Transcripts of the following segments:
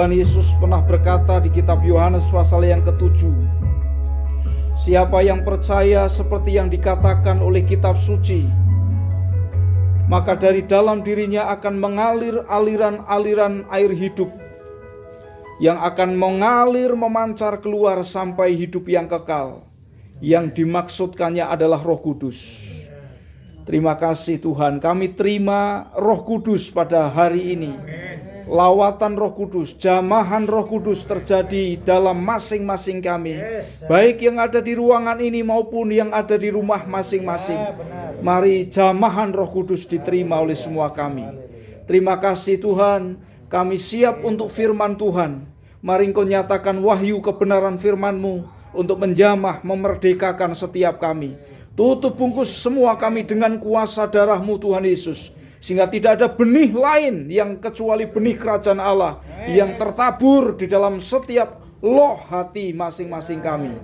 Tuhan Yesus pernah berkata di kitab Yohanes pasal yang ke-7, siapa yang percaya seperti yang dikatakan oleh kitab suci, maka dari dalam dirinya akan mengalir aliran-aliran air hidup yang akan mengalir memancar keluar sampai hidup yang kekal. Yang dimaksudkannya adalah Roh Kudus. Terima kasih Tuhan, kami terima Roh Kudus pada hari ini. Lawatan Roh Kudus, jamahan Roh Kudus terjadi dalam masing-masing kami, baik yang ada di ruangan ini maupun yang ada di rumah masing-masing. Mari jamahan Roh Kudus diterima oleh semua kami. Terima kasih Tuhan, kami siap untuk firman Tuhan. Mari Engkau nyatakan wahyu kebenaran firman-Mu untuk menjamah, memerdekakan setiap kami. Tutup bungkus semua kami dengan kuasa darah-Mu Tuhan Yesus, sehingga tidak ada benih lain yang kecuali benih kerajaan Allah yang tertabur di dalam setiap loh hati masing-masing kami.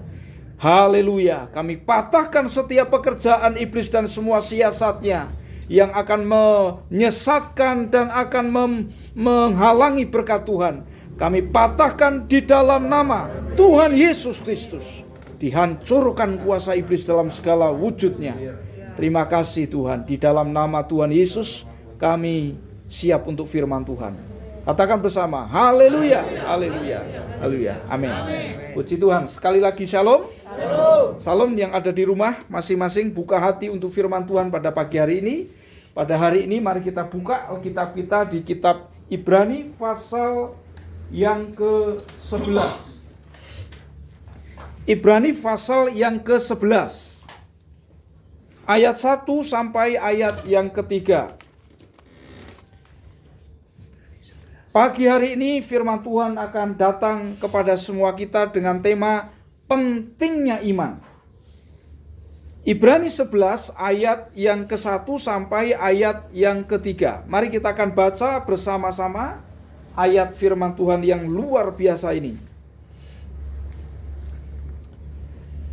Haleluya. Kami patahkan setiap pekerjaan iblis dan semua siasatnya yang akan menyesatkan dan akan menghalangi berkat Tuhan. Kami patahkan di dalam nama Tuhan Yesus Kristus. Dihancurkan kuasa iblis dalam segala wujudnya. Terima kasih Tuhan, di dalam nama Tuhan Yesus kami siap untuk firman Tuhan. Katakan bersama, haleluya, haleluya, haleluya, amin. Puji Tuhan, sekali lagi shalom. Shalom yang ada di rumah masing-masing, buka hati untuk firman Tuhan pada pagi hari ini. Pada hari ini mari kita buka Alkitab kita di kitab Ibrani pasal yang ke-11. Ibrani pasal yang ke-11. Ayat 1 sampai ayat yang ketiga. Pagi hari ini firman Tuhan akan datang kepada semua kita dengan tema pentingnya iman. Ibrani 11 ayat yang ke-1 sampai ayat yang ketiga. Mari kita akan baca bersama-sama ayat firman Tuhan yang luar biasa ini.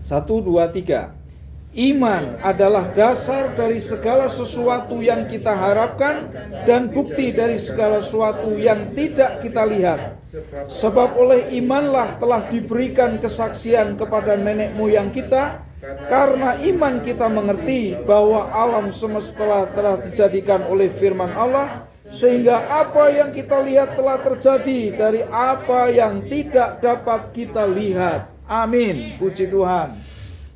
1, 2, 3. Iman adalah dasar dari segala sesuatu yang kita harapkan dan bukti dari segala sesuatu yang tidak kita lihat. Sebab oleh imanlah telah diberikan kesaksian kepada nenek moyang kita. Karena iman kita mengerti bahwa alam semesta telah dijadikan oleh firman Allah, sehingga apa yang kita lihat telah terjadi dari apa yang tidak dapat kita lihat. Amin. Puji Tuhan.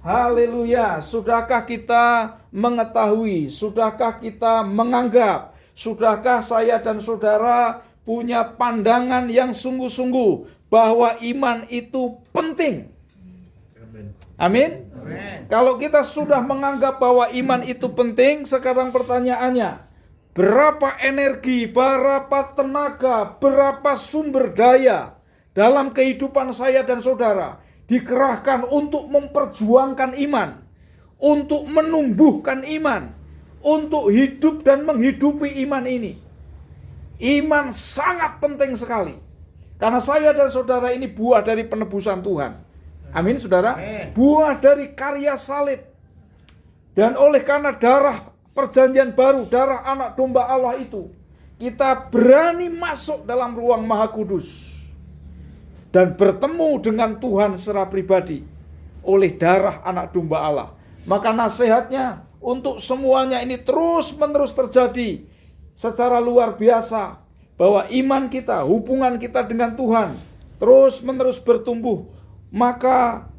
Haleluya. Sudahkah kita mengetahui? Sudahkah kita menganggap? Sudahkah saya dan saudara punya pandangan yang sungguh-sungguh bahwa iman itu penting? Amin. Kalau kita sudah menganggap bahwa iman itu penting, sekarang pertanyaannya, berapa energi, berapa tenaga, berapa sumber daya dalam kehidupan saya dan saudara dikerahkan untuk memperjuangkan iman, untuk menumbuhkan iman, untuk hidup dan menghidupi iman ini. Iman sangat penting sekali, karena saya dan saudara ini buah dari penebusan Tuhan. Amin saudara. Buah dari karya salib. Dan oleh karena darah perjanjian baru, darah anak domba Allah itu, kita berani masuk dalam ruang maha kudus dan bertemu dengan Tuhan secara pribadi oleh darah anak domba Allah. Maka nasihatnya untuk semuanya ini terus-menerus terjadi secara luar biasa, bahwa iman kita, hubungan kita dengan Tuhan terus-menerus bertumbuh. Maka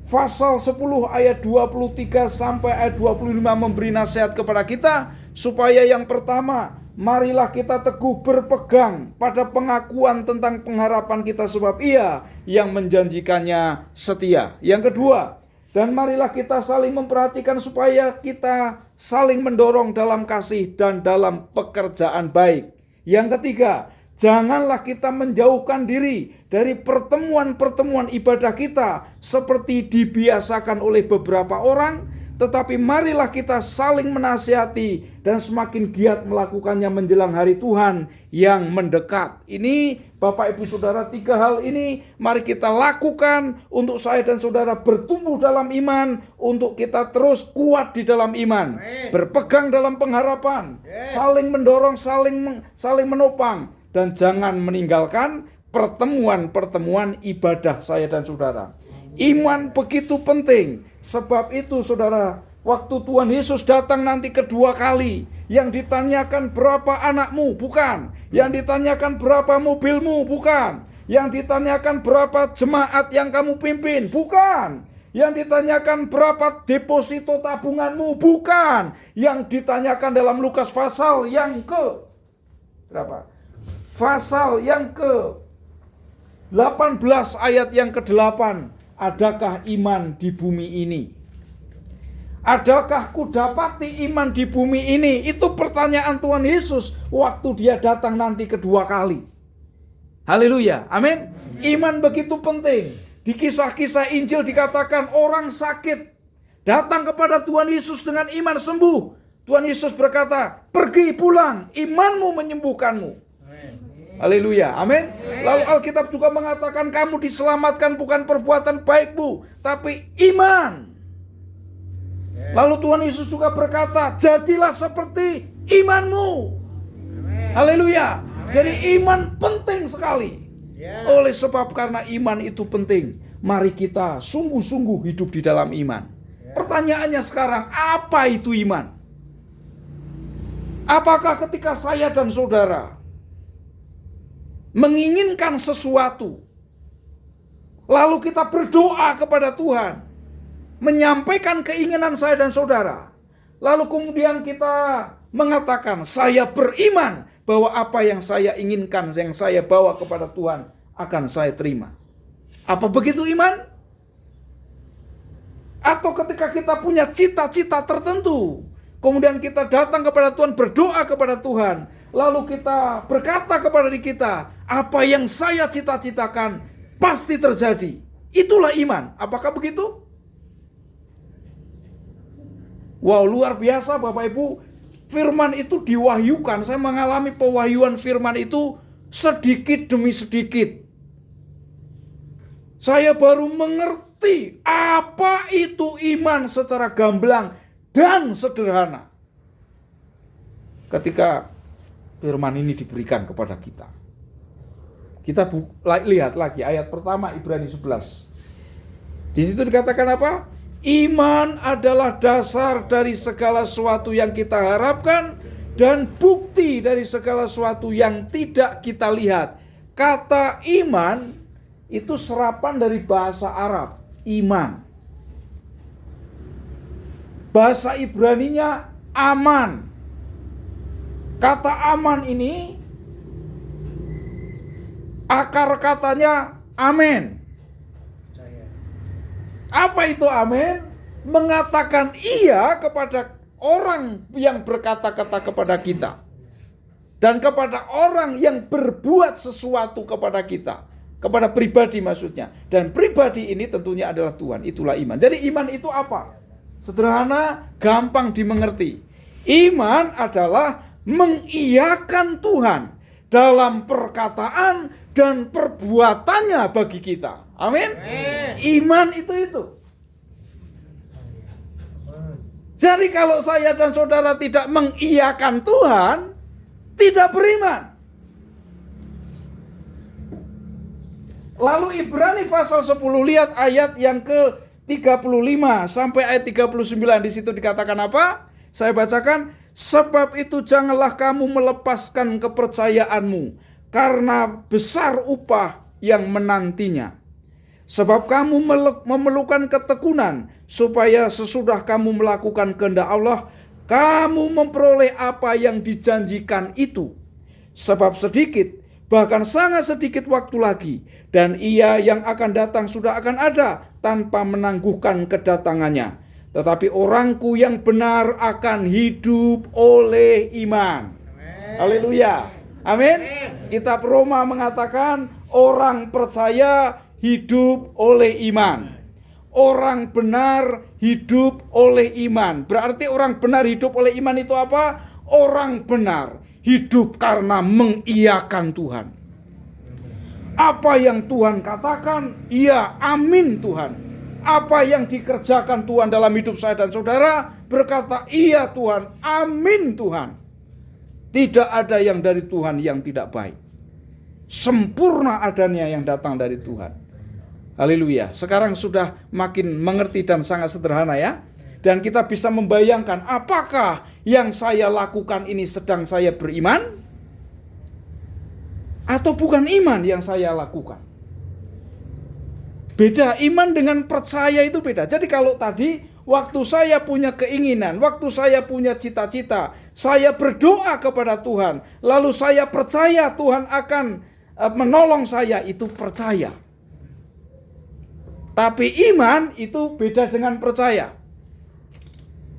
pasal 10 ayat 23 sampai ayat 25 memberi nasihat kepada kita supaya yang pertama, marilah kita teguh berpegang pada pengakuan tentang pengharapan kita, sebab Ia yang menjanjikannya setia. Yang kedua, dan marilah kita saling memperhatikan supaya kita saling mendorong dalam kasih dan dalam pekerjaan baik. Yang ketiga, janganlah kita menjauhkan diri dari pertemuan-pertemuan ibadah kita seperti dibiasakan oleh beberapa orang, tetapi marilah kita saling menasihati dan semakin giat melakukannya menjelang hari Tuhan yang mendekat. Ini Bapak Ibu Saudara, 3 hal ini mari kita lakukan untuk saya dan saudara bertumbuh dalam iman, untuk kita terus kuat di dalam iman, berpegang dalam pengharapan, saling mendorong, saling menopang, dan jangan meninggalkan pertemuan-pertemuan ibadah saya dan saudara. Iman begitu penting. Sebab itu saudara, waktu Tuhan Yesus datang nanti kedua kali, yang ditanyakan berapa anakmu? Bukan. Yang ditanyakan berapa mobilmu? Bukan. Yang ditanyakan berapa jemaat yang kamu pimpin? Bukan. Yang ditanyakan berapa deposito tabunganmu? Bukan. Yang ditanyakan dalam Lukas pasal yang ke berapa? Pasal yang ke 18 ayat yang ke-8. Adakah iman di bumi ini? Adakah kudapati iman di bumi ini? Itu pertanyaan Tuhan Yesus waktu dia datang nanti kedua kali. Haleluya, amin. Iman begitu penting. Di kisah-kisah Injil dikatakan orang sakit datang kepada Tuhan Yesus dengan iman sembuh. Tuhan Yesus berkata, pergi pulang, imanmu menyembuhkanmu. Haleluya, amin. Lalu Alkitab juga mengatakan kamu diselamatkan bukan perbuatan baikmu, tapi iman. Lalu Tuhan Yesus juga berkata, jadilah seperti imanmu. Haleluya. Jadi iman penting sekali. Oleh sebab karena iman itu penting, mari kita sungguh-sungguh hidup di dalam iman. Pertanyaannya sekarang, apa itu iman? Apakah ketika saya dan saudara menginginkan sesuatu, lalu kita berdoa kepada Tuhan, menyampaikan keinginan saya dan saudara, lalu kemudian kita mengatakan, saya beriman bahwa apa yang saya inginkan, yang saya bawa kepada Tuhan, akan saya terima. Apa begitu iman? Atau ketika kita punya cita-cita tertentu, kemudian kita datang kepada Tuhan, berdoa kepada Tuhan, lalu kita berkata kepada diri kita, apa yang saya cita-citakan pasti terjadi. Itulah iman. Apakah begitu? Wow, luar biasa Bapak Ibu. Firman itu diwahyukan. Saya mengalami pewahyuan firman itu sedikit demi sedikit. Saya baru mengerti apa itu iman secara gamblang dan sederhana ketika firman ini diberikan kepada kita. Kita lihat lagi ayat pertama Ibrani 11. Di situ dikatakan apa? Iman adalah dasar dari segala sesuatu yang kita harapkan dan bukti dari segala sesuatu yang tidak kita lihat. Kata iman itu serapan dari bahasa Arab, iman. Bahasa Ibraninya aman. Kata aman ini akar katanya amen. Apa itu amin? Mengatakan iya kepada orang yang berkata-kata kepada kita. Dan kepada orang yang berbuat sesuatu kepada kita. Kepada pribadi maksudnya. Dan pribadi ini tentunya adalah Tuhan. Itulah iman. Jadi iman itu apa? Sederhana, gampang dimengerti. Iman adalah mengiyakan Tuhan dalam perkataan dan perbuatannya bagi kita. Amin. Iman itu. Jadi kalau saya dan saudara tidak mengiyakan Tuhan, tidak beriman. Lalu Ibrani pasal 10, lihat ayat yang ke-35 sampai ayat 39. Di situ dikatakan apa? Saya bacakan. Sebab itu janganlah kamu melepaskan kepercayaanmu, karena besar upah yang menantinya. Sebab kamu memerlukan ketekunan, supaya sesudah kamu melakukan kehendak Allah, kamu memperoleh apa yang dijanjikan itu. Sebab sedikit, bahkan sangat sedikit waktu lagi, dan Ia yang akan datang sudah akan ada, tanpa menangguhkan kedatangannya. Tetapi orangku yang benar akan hidup oleh iman. Haleluya. Amin. Kitab Roma mengatakan orang percaya hidup oleh iman. Orang benar hidup oleh iman. Berarti orang benar hidup oleh iman itu apa? Orang benar hidup karena mengiyakan Tuhan. Apa yang Tuhan katakan, iya, amin Tuhan. Apa yang dikerjakan Tuhan dalam hidup saya dan saudara, berkata, iya Tuhan, amin Tuhan. Tidak ada yang dari Tuhan yang tidak baik. Sempurna adanya yang datang dari Tuhan. Haleluya. Sekarang sudah makin mengerti dan sangat sederhana ya. Dan kita bisa membayangkan apakah yang saya lakukan ini sedang saya beriman? Atau bukan iman yang saya lakukan? Beda, iman dengan percaya itu beda. Jadi kalau tadi waktu saya punya keinginan, waktu saya punya cita-cita, saya berdoa kepada Tuhan, lalu saya percaya Tuhan akan menolong saya, itu percaya. Tapi iman itu beda dengan percaya.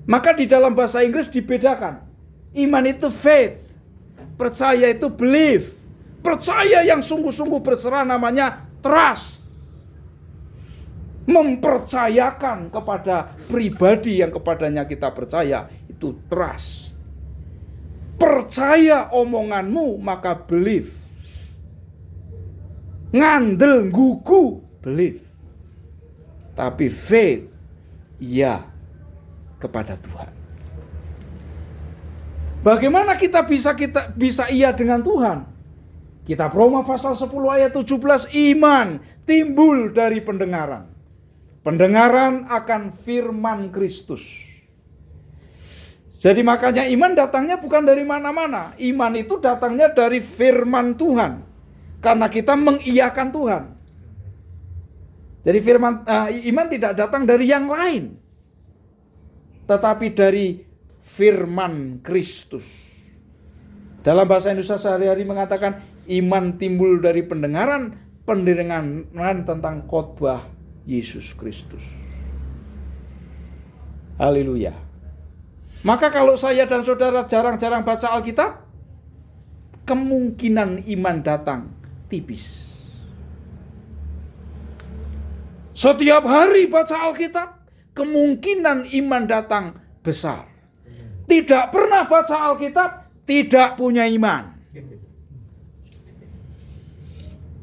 Maka di dalam bahasa Inggris dibedakan. Iman itu faith, percaya itu belief. Percaya yang sungguh-sungguh berserah namanya trust. Mempercayakan kepada pribadi yang kepadanya kita percaya, itu trust. Percaya omonganmu maka believe. Ngandel gugu believe. Tapi faith ya kepada Tuhan. Bagaimana kita bisa iya dengan Tuhan? Kitab Roma pasal 10 ayat 17, iman timbul dari pendengaran. Pendengaran akan firman Kristus. Jadi makanya iman datangnya bukan dari mana-mana. Iman itu datangnya dari firman Tuhan. Karena kita mengiyakan Tuhan. Jadi iman tidak datang dari yang lain. Tetapi dari firman Kristus. Dalam bahasa Indonesia sehari-hari mengatakan iman timbul dari pendengaran tentang khotbah Yesus Kristus. Haleluya. Maka kalau saya dan saudara jarang-jarang baca Alkitab, kemungkinan iman datang tipis. Setiap hari baca Alkitab, kemungkinan iman datang besar. Tidak pernah baca Alkitab, tidak punya iman.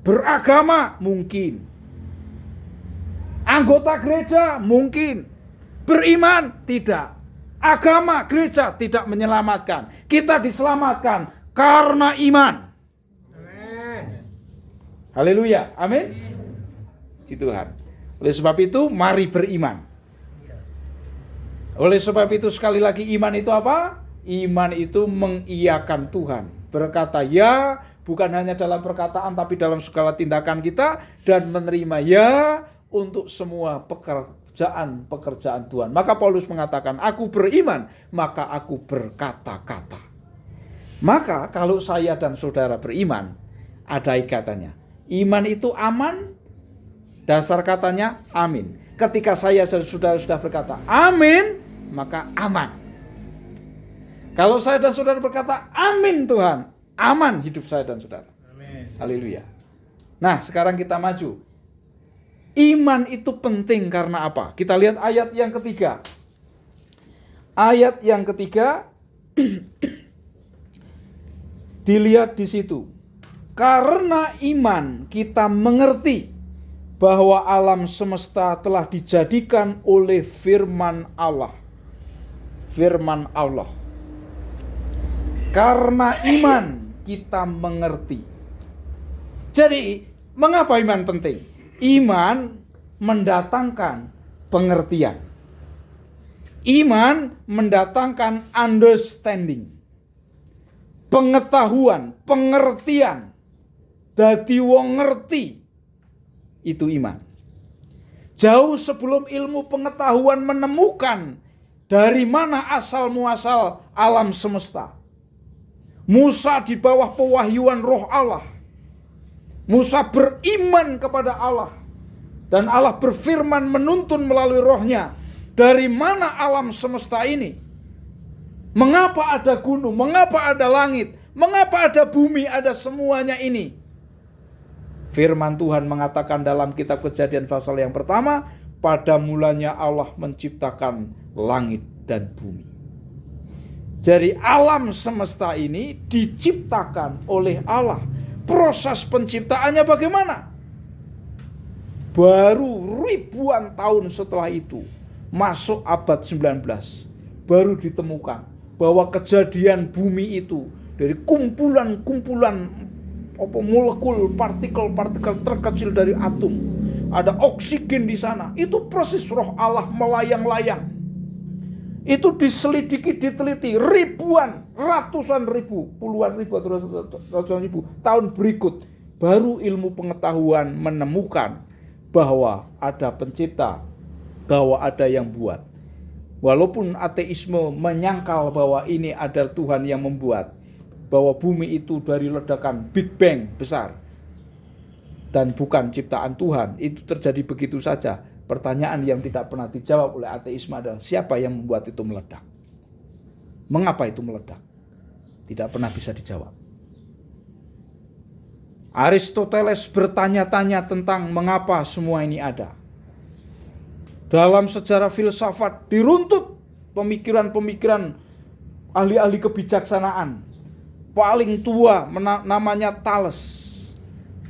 Beragama mungkin. Anggota gereja mungkin. Beriman tidak. Agama gereja tidak menyelamatkan. Kita diselamatkan karena iman. Haleluya. Amin. Puji Tuhan. Oleh sebab itu mari beriman. Oleh sebab itu sekali lagi iman itu apa? Iman itu mengiyakan Tuhan. Berkata ya, bukan hanya dalam perkataan tapi dalam segala tindakan kita. Dan menerima ya untuk semua pekerjaan Tuhan. Maka Paulus mengatakan, aku beriman, maka aku berkata-kata. Maka kalau saya dan saudara beriman, ada ikatannya. Iman itu aman, dasar katanya amin. Ketika saya dan saudara sudah berkata amin, maka aman. Kalau saya dan saudara berkata amin Tuhan, aman hidup saya dan saudara. Amin. Haleluya. Nah sekarang kita maju. Iman itu penting karena apa? Kita lihat ayat yang ketiga. Ayat yang ketiga dilihat di situ. Karena iman kita mengerti bahwa alam semesta telah dijadikan oleh firman Allah. Firman Allah. Karena iman kita mengerti. Jadi, mengapa iman penting? Iman mendatangkan pengertian. Iman mendatangkan understanding. Pengetahuan, pengertian. Dadi wong ngerti. Itu iman. Jauh sebelum ilmu pengetahuan menemukan dari mana asal muasal alam semesta. Musa di bawah pewahyuan Roh Allah. Musa beriman kepada Allah. Dan Allah berfirman menuntun melalui rohnya. Dari mana alam semesta ini? Mengapa ada gunung? Mengapa ada langit? Mengapa ada bumi? Ada semuanya ini. Firman Tuhan mengatakan dalam kitab Kejadian pasal yang pertama. Pada mulanya Allah menciptakan langit dan bumi. Jadi alam semesta ini diciptakan oleh Allah. Proses penciptaannya bagaimana? Baru ribuan tahun setelah itu, masuk abad 19, baru ditemukan bahwa kejadian bumi itu dari kumpulan-kumpulan molekul, partikel-partikel terkecil dari atom. Ada oksigen di sana. Itu persis roh Allah melayang-layang. Itu diselidiki, diteliti ribuan, ratusan ribu, puluhan ribu atau ratusan ribu tahun berikut. Baru ilmu pengetahuan menemukan bahwa ada pencipta, bahwa ada yang buat. Walaupun ateisme menyangkal bahwa ini adalah Tuhan yang membuat, bahwa bumi itu dari ledakan Big Bang besar dan bukan ciptaan Tuhan, itu terjadi begitu saja. Pertanyaan yang tidak pernah dijawab oleh ateisme adalah siapa yang membuat itu meledak? Mengapa itu meledak? Tidak pernah bisa dijawab. Aristoteles bertanya-tanya tentang mengapa semua ini ada. Dalam sejarah filsafat diruntut pemikiran-pemikiran ahli-ahli kebijaksanaan. Paling tua namanya Thales.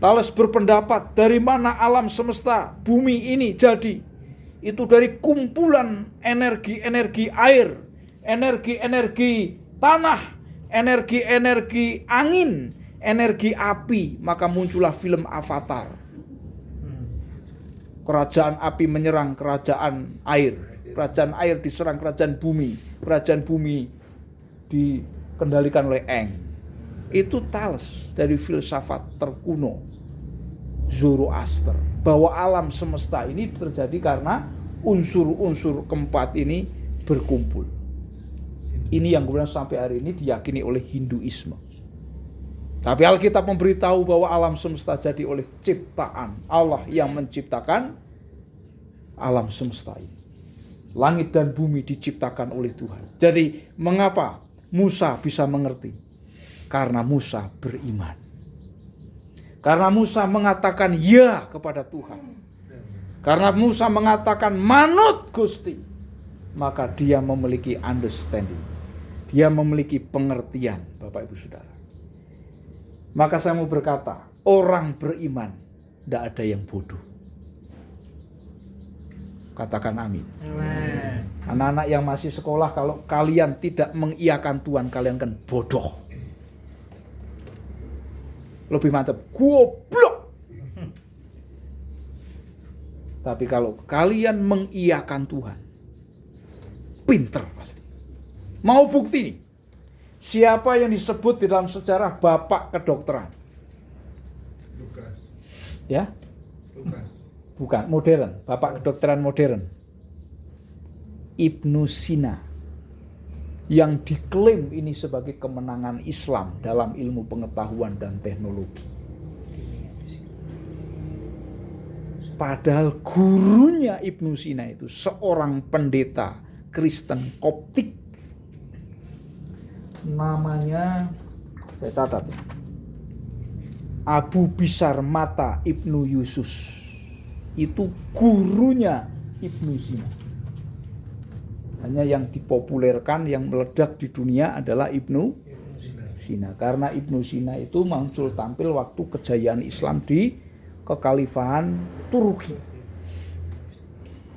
Thales berpendapat dari mana alam semesta bumi ini jadi. Itu dari kumpulan energi-energi air, energi-energi tanah, energi-energi angin, energi api. Maka muncullah film Avatar. Kerajaan api menyerang kerajaan air. Kerajaan air diserang kerajaan bumi. Kerajaan bumi dikendalikan oleh Eng. Itu Thales dari filsafat terkuno Zoroaster, bahwa alam semesta ini terjadi karena unsur-unsur keempat ini berkumpul. Ini yang kemudian sampai hari ini diyakini oleh Hinduisme. Tapi Alkitab memberitahu bahwa alam semesta jadi oleh ciptaan Allah yang menciptakan alam semesta ini. Langit dan bumi diciptakan oleh Tuhan. Jadi mengapa Musa bisa mengerti? Karena Musa beriman. Karena Musa mengatakan ya kepada Tuhan. Karena Musa mengatakan manut Gusti. Maka dia memiliki understanding. Dia memiliki pengertian, Bapak Ibu Saudara. Maka saya mau berkata, orang beriman tidak ada yang bodoh. Katakan amin. Amen. Anak-anak yang masih sekolah, kalau kalian tidak mengiyakan Tuhan, kalian kan bodoh. Lebih mantap, goblok. Tapi kalau kalian mengiyakan Tuhan, pinter pasti. Mau bukti nih? Siapa yang disebut di dalam sejarah bapak kedokteran? Lukas. Ya? Lukas. Bukan, modern. Bapak kedokteran modern. Ibnu Sina. Yang diklaim ini sebagai kemenangan Islam dalam ilmu pengetahuan dan teknologi. Padahal gurunya Ibnu Sina itu seorang pendeta Kristen Koptik. Namanya, saya catat ya, Abu Bisar Mata Ibnu Yusus. Itu gurunya Ibnu Sina. Hanya yang dipopulerkan, yang meledak di dunia adalah Ibnu Sina. Karena Ibnu Sina itu muncul tampil waktu kejayaan Islam di kekhalifahan Turki.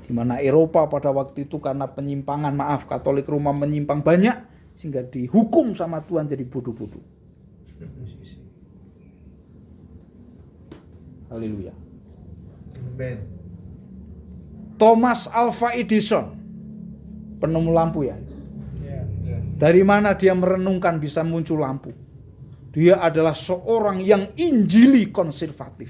Di mana Eropa pada waktu itu karena penyimpangan, Katolik Roma menyimpang banyak, sehingga dihukum sama Tuhan jadi bodoh-bodoh. Haleluya. Amen. Thomas Alva Edison, penemu lampu ya. Ya. Dari mana dia merenungkan bisa muncul lampu? Dia adalah seorang yang injili konservatif.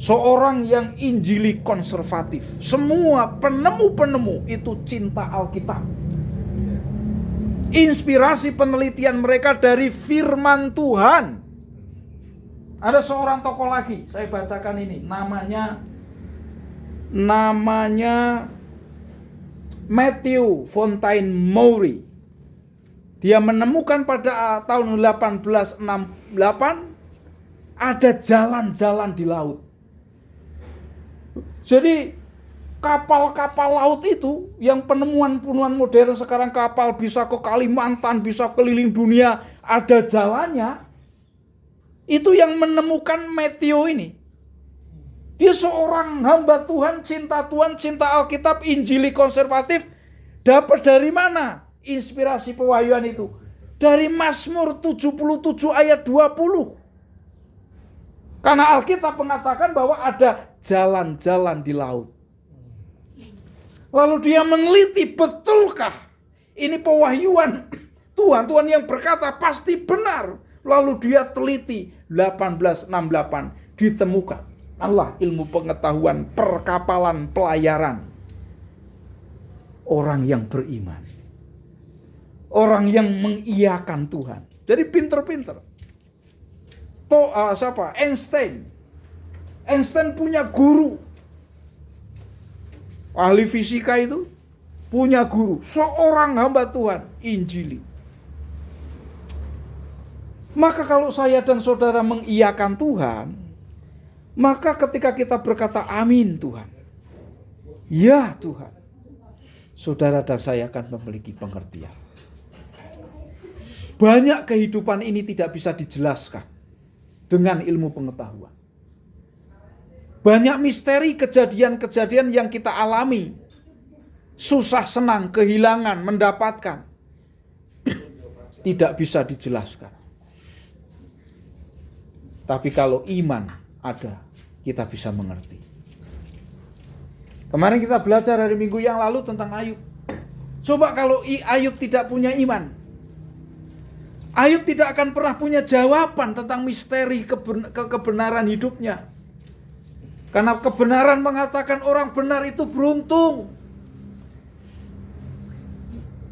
Seorang yang injili konservatif. Semua penemu-penemu itu cinta Alkitab. Inspirasi penelitian mereka dari firman Tuhan. Ada seorang tokoh lagi, saya bacakan ini. Namanya Matthew Fontaine Maury. Dia menemukan pada tahun 1868 ada jalan-jalan di laut. Jadi kapal-kapal laut itu yang penemuan-penemuan modern sekarang, kapal bisa ke Kalimantan, bisa keliling dunia, ada jalannya. Itu yang menemukan Matthew ini. Dia seorang hamba Tuhan, cinta Alkitab, injili konservatif. Dapat dari mana inspirasi pewahyuan itu? Dari Mazmur 77 ayat 20. Karena Alkitab mengatakan bahwa ada jalan-jalan di laut. Lalu dia meneliti, betulkah ini pewahyuan Tuhan? Tuhan yang berkata pasti benar. Lalu dia teliti 1868 ditemukan. Allah ilmu pengetahuan perkapalan pelayaran. Orang yang beriman. Orang yang mengiyakan Tuhan. Jadi pinter-pinter. Siapa? Einstein. Einstein punya guru. Ahli fisika itu punya guru. Seorang hamba Tuhan. Injili. Maka kalau saya dan saudara mengiyakan Tuhan, maka ketika kita berkata amin Tuhan. Ya Tuhan. Saudara dan saya akan memiliki pengertian. Banyak kehidupan ini tidak bisa dijelaskan dengan ilmu pengetahuan. Banyak misteri kejadian-kejadian yang kita alami. Susah, senang, kehilangan, mendapatkan. Tidak bisa dijelaskan. Tapi kalau iman ada, kita bisa mengerti. Kemarin kita belajar hari Minggu yang lalu tentang Ayub. Coba kalau Ayub tidak punya iman. Ayub tidak akan pernah punya jawaban tentang misteri kebenaran hidupnya. Karena kebenaran mengatakan orang benar itu beruntung.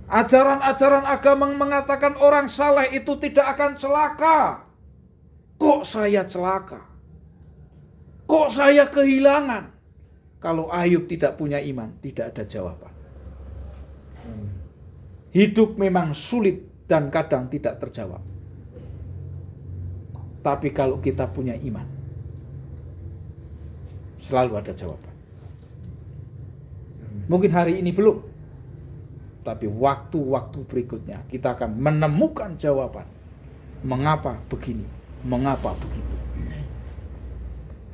Ajaran-ajaran agama mengatakan orang saleh itu tidak akan celaka. Kok saya celaka? Kok saya kehilangan? Kalau Ayub tidak punya iman, tidak ada jawaban. Hidup memang sulit dan kadang tidak terjawab. Tapi kalau kita punya iman, selalu ada jawaban. Mungkin hari ini belum, tapi waktu-waktu berikutnya kita akan menemukan jawaban. Mengapa begini? Mengapa begitu?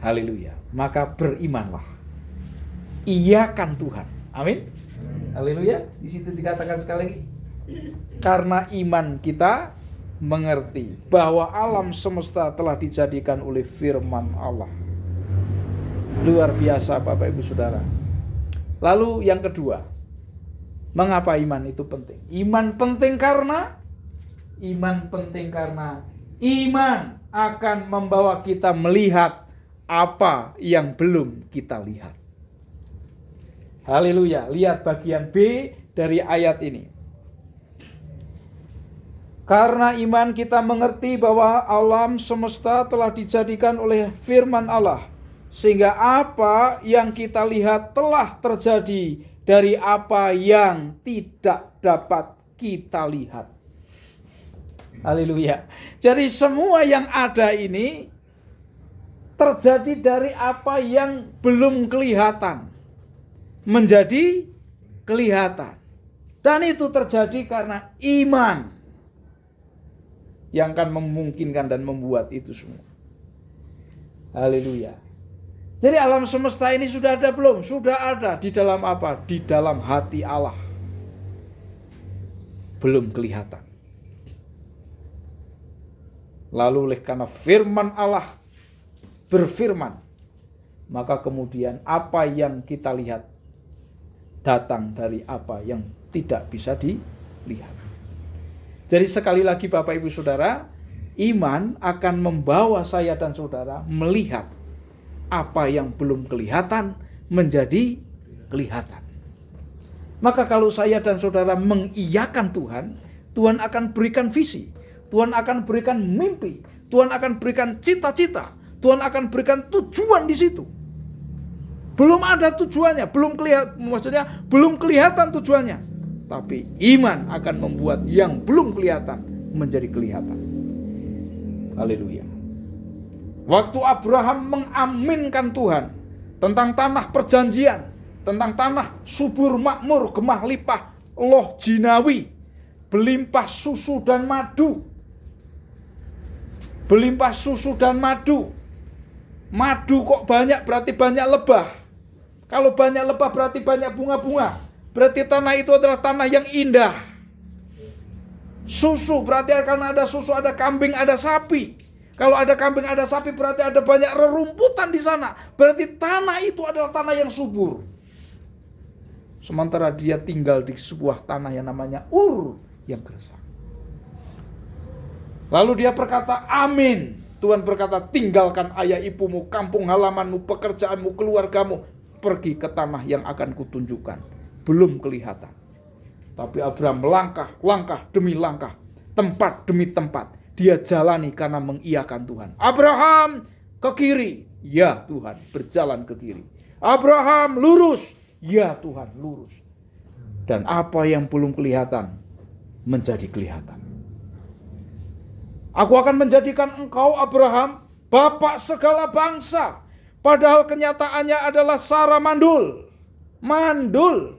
Haleluya. Maka berimanlah. Iyakan Tuhan. Amin. Haleluya. Di situ dikatakan sekali lagi. Karena iman kita mengerti bahwa alam semesta telah dijadikan oleh firman Allah. Luar biasa Bapak Ibu Saudara. Lalu yang kedua, mengapa iman itu penting? Iman penting karena iman akan membawa kita melihat apa yang belum kita lihat. Haleluya. Lihat bagian B dari ayat ini. Karena iman kita mengerti bahwa alam semesta telah dijadikan oleh firman Allah. Sehingga apa yang kita lihat telah terjadi dari apa yang tidak dapat kita lihat. Haleluya. Jadi semua yang ada ini terjadi dari apa yang belum kelihatan menjadi kelihatan. Dan itu terjadi karena iman yang akan memungkinkan dan membuat itu semua. Haleluya. Jadi alam semesta ini sudah ada belum? Sudah ada. Di dalam apa? Di dalam hati Allah. Belum kelihatan. Lalu oleh karena firman Allah berfirman, maka kemudian apa yang kita lihat datang dari apa yang tidak bisa dilihat. Jadi sekali lagi Bapak Ibu Saudara, iman akan membawa saya dan saudara melihat apa yang belum kelihatan menjadi kelihatan. Maka kalau saya dan saudara mengiyakan Tuhan, Tuhan akan berikan visi, Tuhan akan berikan mimpi, Tuhan akan berikan cita-cita, Tuhan akan berikan tujuan di situ. Belum ada tujuannya, belum kelihatan tujuannya. Tapi iman akan membuat yang belum kelihatan menjadi kelihatan. Haleluya. Waktu Abraham mengaminkan Tuhan tentang tanah perjanjian, tentang tanah subur makmur, gemah limpah, loh jinawi, berlimpah susu dan madu. Berlimpah susu dan madu. Madu kok banyak berarti banyak lebah. Kalau banyak lebah berarti banyak bunga-bunga. Berarti tanah itu adalah tanah yang indah. Susu berarti karena ada susu, ada kambing, ada sapi. Kalau ada kambing, ada sapi berarti ada banyak rerumputan di sana. Berarti tanah itu adalah tanah yang subur. Sementara dia tinggal di sebuah tanah yang namanya Ur yang gersang. Lalu dia berkata, amin. Tuhan berkata, tinggalkan ayah ibumu, kampung halamanmu, pekerjaanmu, keluargamu. Pergi ke tanah yang akan kutunjukkan. Belum kelihatan. Tapi Abraham langkah demi langkah, tempat demi tempat, dia jalani karena mengiyakan Tuhan. Abraham ke kiri, ya Tuhan, berjalan ke kiri. Abraham lurus, ya Tuhan, lurus. Dan apa yang belum kelihatan, menjadi kelihatan. Aku akan menjadikan engkau, Abraham, bapak segala bangsa. Padahal kenyataannya adalah Sarah mandul. Mandul